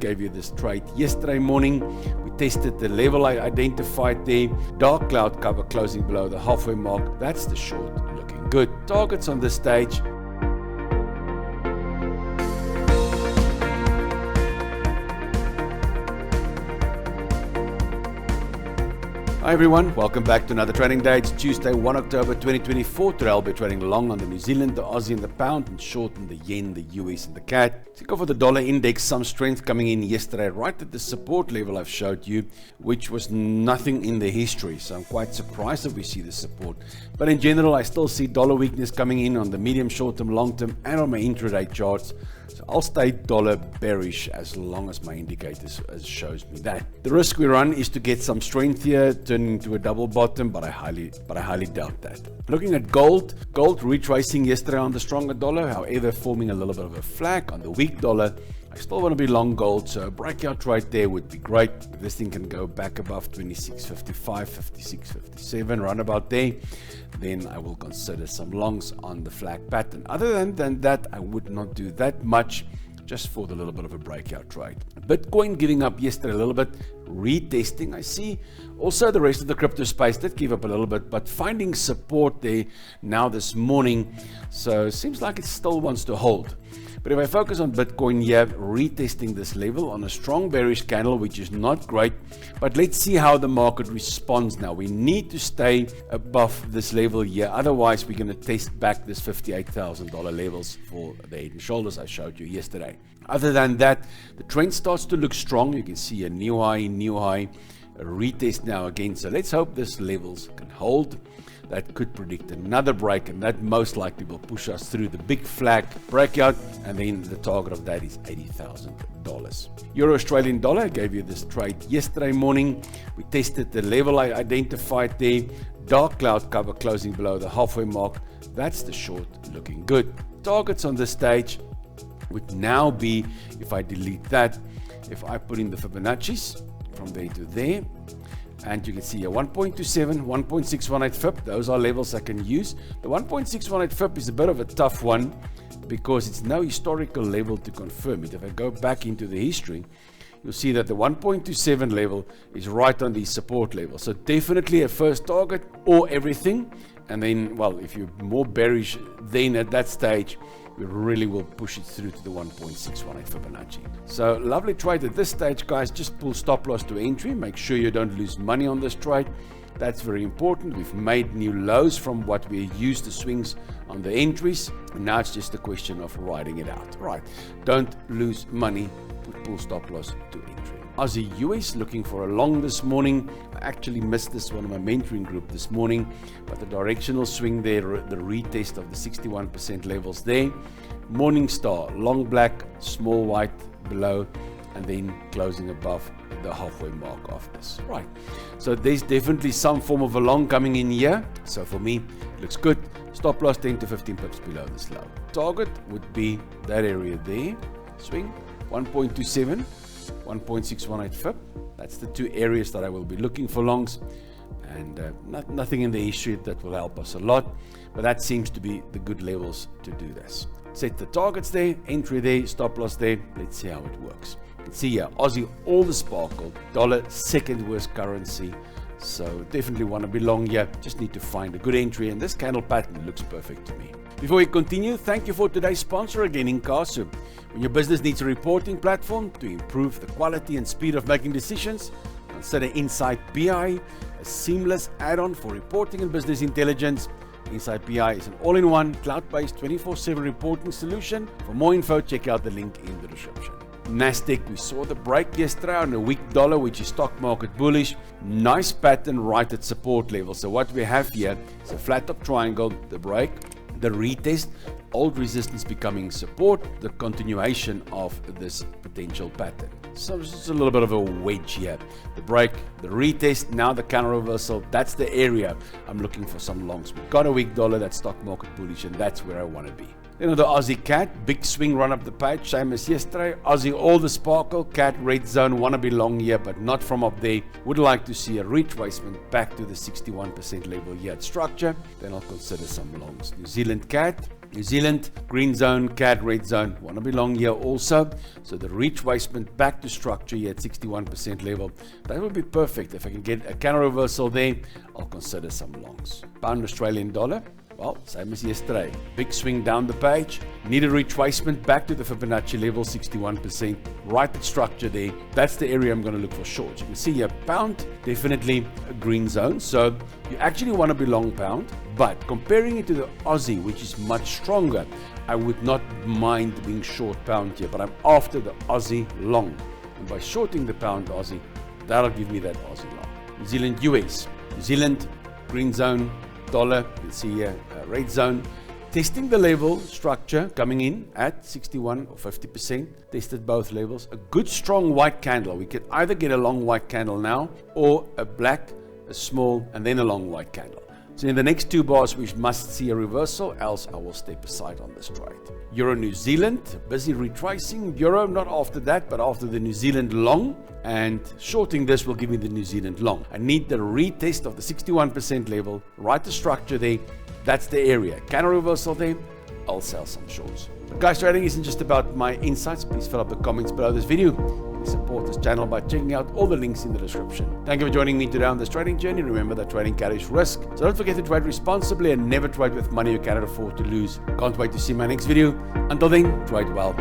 Gave you this trade yesterday morning. We tested the level I identified there. Dark cloud cover closing below the halfway mark. That's the short looking good. Targets on this stage. Hi everyone, welcome back to another trading day. It's Tuesday, 1 October 2024. Today I'll be trading long on the New Zealand, the Aussie and the pound, and short on the yen, the US and the CAD. To go for the dollar index, some strength coming in yesterday right at the support level I've showed you, which was nothing in the history. So I'm quite surprised that we see the support. But in general, I still see dollar weakness coming in on the medium, short term, long term and on my intraday charts. So I'll stay dollar bearish as long as my indicators shows me that. The risk we run is to get some strength here, turning into a double bottom, but I highly doubt that. Looking at gold retracing yesterday on the stronger dollar, however forming a little bit of a flag on the weak dollar. I still want to be long gold, so a breakout right there would be great. If this thing can go back above 26.55, 56.57, run about there, then I will consider some longs on the flag pattern. Other than that, I would not do that much, just for the little bit of a breakout trade. Bitcoin giving up yesterday a little bit, retesting. I see also the rest of the crypto space did give up a little bit, but finding support there now this morning. So it seems like it still wants to hold. But if I focus on Bitcoin here, retesting this level on a strong bearish candle, which is not great. But let's see how the market responds now. We need to stay above this level here. Otherwise, we're going to test back this $58,000 levels for the head and shoulders I showed you yesterday. Other than that, the trend starts to look strong. You can see a new high, a retest now again. So let's hope this levels can hold. That could predict another break, and that most likely will push us through the big flag breakout, and then the target of that is $80,000. Euro Australian dollar, I gave you this trade yesterday morning. We tested the level I identified there. Dark cloud cover closing below the halfway mark. That's the short looking good. Targets on this stage would now be, if I delete that, if I put in the Fibonacci's from there to there, and you can see a 1.27, 1.618 FIB. Those are levels I can use. The 1.618 FIB is a bit of a tough one because it's no historical level to confirm it. If I go back into the history, you'll see that the 1.27 level is right on the support level. So definitely a first target or everything. And then, well, if you're more bearish, then at that stage, we really will push it through to the 1.618 Fibonacci. So lovely trade at this stage, guys. Just pull stop loss to entry. Make sure you don't lose money on this trade. That's very important. We've made new lows from what we used the swings on the entries. And now it's just a question of riding it out. Right. Don't lose money. Pull stop loss to entry. Aussie US looking for a long this morning. I actually missed this one of my mentoring group this morning, but the directional swing there, the retest of the 61% levels there. Morningstar, long black, small white below, and then closing above the halfway mark of this. Right. So there's definitely some form of a long coming in here. So for me, it looks good. Stop loss 10 to 15 pips below this low. Target would be that area there. Swing 1.27. 1.618 FIB. That's the two areas that I will be looking for longs, and nothing in the history that will help us a lot, but that seems to be the good levels to do this. Set the targets there, entry there, stop loss there. Let's see how it works. You can see here, Aussie, all the sparkle, dollar, second worst currency. So definitely want to be long here. Just need to find a good entry, and this candle pattern looks perfect to me. Before we continue, thank you for today's sponsor again, Indices. When your business needs a reporting platform to improve the quality and speed of making decisions, consider Insight BI, a seamless add-on for reporting and business intelligence. Insight BI is an all-in-one, cloud-based 24/7 reporting solution. For more info, check out the link in the description. Nasdaq, we saw the break yesterday on a weak dollar, which is stock market bullish. Nice pattern right at support level. So what we have here is a flat top triangle, the break, the retest, old resistance becoming support, the continuation of this potential pattern. So it's a little bit of a wedge here. The break, the retest, now the counter reversal. That's the area I'm looking for some longs. We've got a weak dollar, that's stock market bullish, and that's where I want to be. Then on the Aussie CAD, big swing run up the page, same as yesterday. Aussie, all the sparkle, CAD red zone, want to be long here, but not from up there. Would like to see a retracement back to the 61% level here at structure. Then I'll consider some longs. New Zealand CAD, New Zealand, green zone, CAD, red zone. Want to be long here also. So the retracement back to structure here at 61% level. That would be perfect. If I can get a counter reversal there, I'll consider some longs. Pound Australian dollar. Well, same as yesterday. Big swing down the page. Need a retracement back to the Fibonacci level, 61%. Right at structure there. That's the area I'm going to look for shorts. You can see here, pound, definitely a green zone. So you actually want to be long pound. But comparing it to the Aussie, which is much stronger, I would not mind being short pound here. But I'm after the Aussie long. And by shorting the pound Aussie, that'll give me that Aussie long. New Zealand, US. New Zealand, green zone. Dollar, you can see here, red zone, testing the level structure, coming in at 61 or 50%, tested both levels. A good strong white candle. We can either get a long white candle now, or a black, a small, and then a long white candle. So in the next two bars, we must see a reversal, else I will step aside on this trade. Euro New Zealand, busy retracing. Euro not after that, but after the New Zealand long. And shorting this will give me the New Zealand long. I need the retest of the 61% level, right the structure there. That's the area. Counter reversal there, I'll sell some shorts. But guys, trading isn't just about my insights. Please fill up the comments below this video. Support this channel by checking out all the links in the description. Thank you for joining me today on this trading journey. Remember that trading carries risk, so don't forget to trade responsibly and never trade with money you cannot afford to lose. Can't wait to see my next video. Until then, trade well.